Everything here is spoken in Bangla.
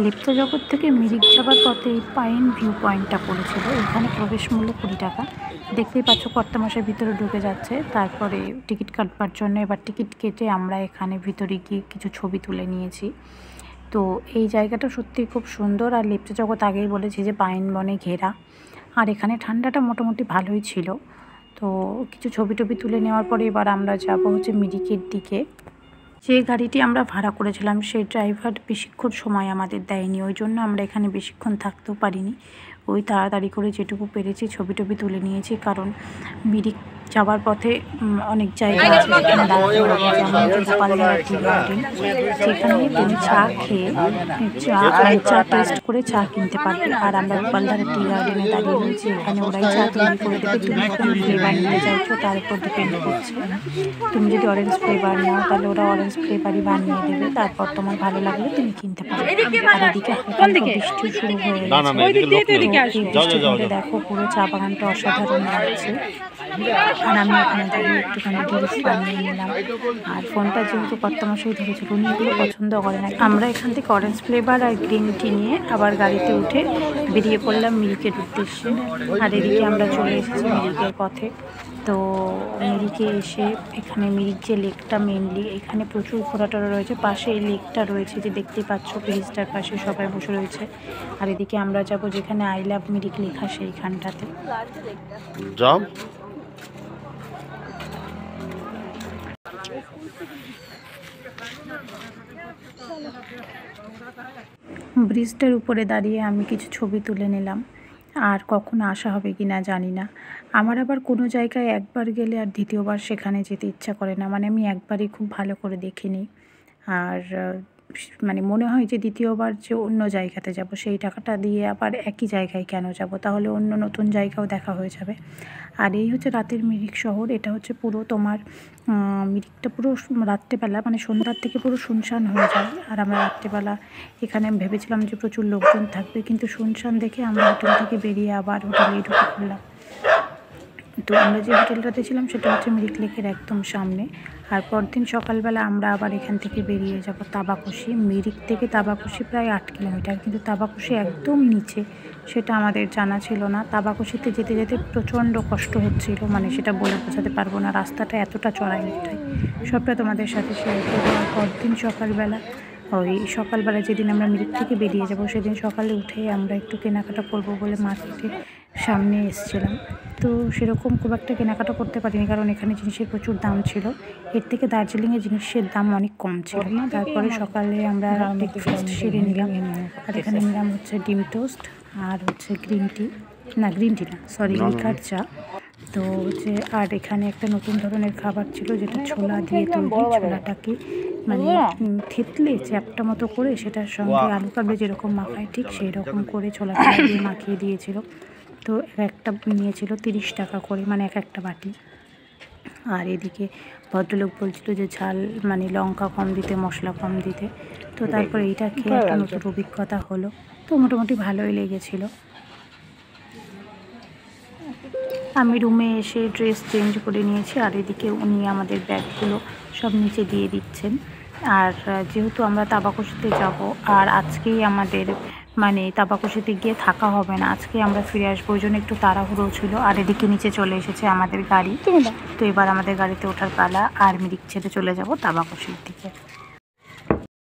লেপ্চা জগৎ থেকে মিরিক যাবার পথে এই পাইন ভিউ পয়েন্টটা পড়েছিল। এখানে প্রবেশ মূল্য 20 টাকা। দেখতেই পাচ্ছ কর্তামশাই ভিতরে ঢুকে যাচ্ছে, তারপরে টিকিট কাটবার জন্য। এবার টিকিট কেটে আমরা এখানে ভিতরে গিয়ে কিছু ছবি তুলে নিয়েছি। তো এই জায়গাটা সত্যিই খুব সুন্দর। আর লেপ্চা জগৎ আগেই বলেছি যে পাইন বনে ঘেরা, আর এখানে ঠান্ডাটা মোটামুটি ভালোই ছিল। তো কিছু ছবি টবি তুলে নেওয়ার পরে এবার আমরা যাব হচ্ছে মিরিকের দিকে। যে গাড়িটি আমরা ভাড়া করেছিলাম সেই ড্রাইভার বেশিক্ষণ সময় আমাদের দেয়নি, ওই জন্য আমরা এখানে বেশিক্ষণ থাকতেও পারিনি। ওই তাড়াতাড়ি করে যেটুকু পেরেছি ছবি টবি তুলে নিয়েছি, কারণ মিরিক যাওয়ার পথে অনেক জায়গা আছে সেখানে দাঁড়াতে হবে। যেমন গোপালধারা টি গার্ডেন, সেখানে তুমি চা খেয়ে চা টেস্ট করে চা কিনতে পারবে। আর আমরা গোপালধারা টি গার্ডেনে দাঁড়িয়ে রয়েছি, এখানে ওরাই চা তৈরি করে দেবে। তুমি কোন ফ্লেভার নিতে চাইছো তার উপর ডিপেন্ড করছে। তুমি যদি অরেঞ্জ ফ্লেভার নাও তাহলে ওরা অরেঞ্জ ফ্লেভারই বানিয়ে দেবে, তারপর তোমার ভালো লাগলে তুমি কিনতে পারবে। আর এদিকে বৃষ্টি শুরু হয়ে গেছে, দেখো পুরো চা বাগানটা অসাধারণ লাগছে। আর আমি এখানে দাঁড়িয়ে একটুখানি রিলস বানিয়ে নিলাম। আর ফোনটা যেহেতু কর্তামশাই ধরেছিল, উনি এগুলো পছন্দ করে না। আমরা এখান থেকে অরেঞ্জ ফ্লেভার আর গ্রিন টি নিয়ে আবার গাড়িতে উঠে বেরিয়ে পড়লাম মিরিকের উদ্দেশ্যে। আর এদিকে আমরা চলে এসেছি মিরিকের পথে। তো মিরিকে এসে এখানে মিরিক যে লেকটা, মেনলি এখানে প্রচুর ঘোরাটোরা রয়েছে। পাশে এই লেকটা রয়েছে যে দেখতে পাচ্ছ, ব্রিজটার পাশে সবাই বসে রয়েছে। আর এদিকে আমরা যাব যেখানে আই লাভ মিরিক লেখা, সেইখানটাতে। ব্রিজটার উপরে দাঁড়িয়ে আমি কিছু ছবি তুলে নিলাম। আর কখনো আসা হবে কি না জানি না। আমার আবার কোনো জায়গায় একবার গেলে আর দ্বিতীয়বার সেখানে যেতে ইচ্ছা করে না, মানে আমি একবারই খুব ভালো করে দেখে নিই। আর মানে মনে হয় যে দ্বিতীয়বার যে অন্য জায়গাতে যাব, সেই টাকাটা দিয়ে আবার একই জায়গায় কেন যাব, তাহলে অন্য নতুন জায়গাও দেখা হয়ে যাবে। আর এই হচ্ছে রাতের মিরিক শহর। এটা হচ্ছে পুরো তোমার মিরিকটা পুরো রাত্রেবেলা, মানে সন্ধ্যার থেকে পুরো শুনশান হয়ে যায়। আর আমরা রাত্রেবেলা এখানে ভেবেছিলাম যে প্রচুর লোকজন থাকবে, কিন্তু শুনশান দেখে আমরা হোটেল থেকে বেরিয়ে আবার হোটেলেই ঢুকে পড়লাম। তো আমরা যে হোটেলটাতে ছিলাম সেটা হচ্ছে মিরিক লেকের একদম সামনে। আর পরদিন সকালবেলা আমরা আবার এখান থেকে বেরিয়ে যাব তাবাকুশি। মিরিক থেকে তাবাকুশি প্রায় 8 কিলোমিটার, কিন্তু তাবাকুশি একদম নিচে, সেটা আমাদের জানা ছিল না। তাবাকুশিতে যেতে যেতে প্রচণ্ড কষ্ট হচ্ছিল, মানে সেটা বলে বোঝাতে পারবো না। রাস্তাটা এতটা চড়াই উঠটাই, সবটা তোমাদের সাথে শেয়ার করবো। আর পরদিন সকালবেলা যেদিন আমরা মিরিক থেকে বেরিয়ে যাব, সেদিন সকালে উঠে আমরা একটু কেনাকাটা করব বলে মার্কেটের সামনে এসেছিলাম। তো সেরকম খুব একটা কেনাকাটা করতে পারিনি, কারণ এখানে জিনিসের প্রচুর দাম ছিল। এর থেকে দার্জিলিংয়ে জিনিসের দাম অনেক কম ছিল। তারপরে সকালে আমরা ব্রেকফাস্ট সেরে নিলাম। আর এখানে নিলাম হচ্ছে ডিম টোস্ট আর হচ্ছে গ্রিন টি না, লিকার চা। তো হচ্ছে আর এখানে একটা নতুন ধরনের খাবার ছিল, যেটা ছোলা দিয়ে তৈরি। ছোলাটাকে মানে থেতলে চ্যাপটা মতো করে সেটার সঙ্গে আলু কাবলি যেরকম মাখায়, ঠিক সেই রকম করে ছোলাটা দিয়ে মাখিয়ে দিয়েছিল। তো একটা নিয়েছিল 30 টাকা করে, মানে একটা বাটি। আর এদিকে ভদ্রলোক বলছিল যে ঝাল মানে লঙ্কা কম দিতে, মশলা কম দিতে। তো তারপর এইটা খেয়ে একটা নতুন অভিজ্ঞতা হলো। তো মোটামুটি ভালোই লেগেছিল। আমি রুমে এসে ড্রেস চেঞ্জ করে নিয়েছি, আর এদিকে উনি আমাদের ব্যাগগুলো সব নিচে দিয়ে দিচ্ছেন। আর যেহেতু আমরা তাবাকুশিতে যাব, আর আজকেই আমাদের মানে তাবাকুশিতে গিয়ে থাকা হবে না, আজকে আমরা ফিরে আসবো, ওই জন্য একটু তাড়াহুড়ো ছিল। আর এদিকে নিচে চলে এসেছে আমাদের গাড়ি। তো এবার আমাদের গাড়িতে ওঠার পালা, আর মিরিক ছেড়ে চলে যাব তাবাকুশির দিকে।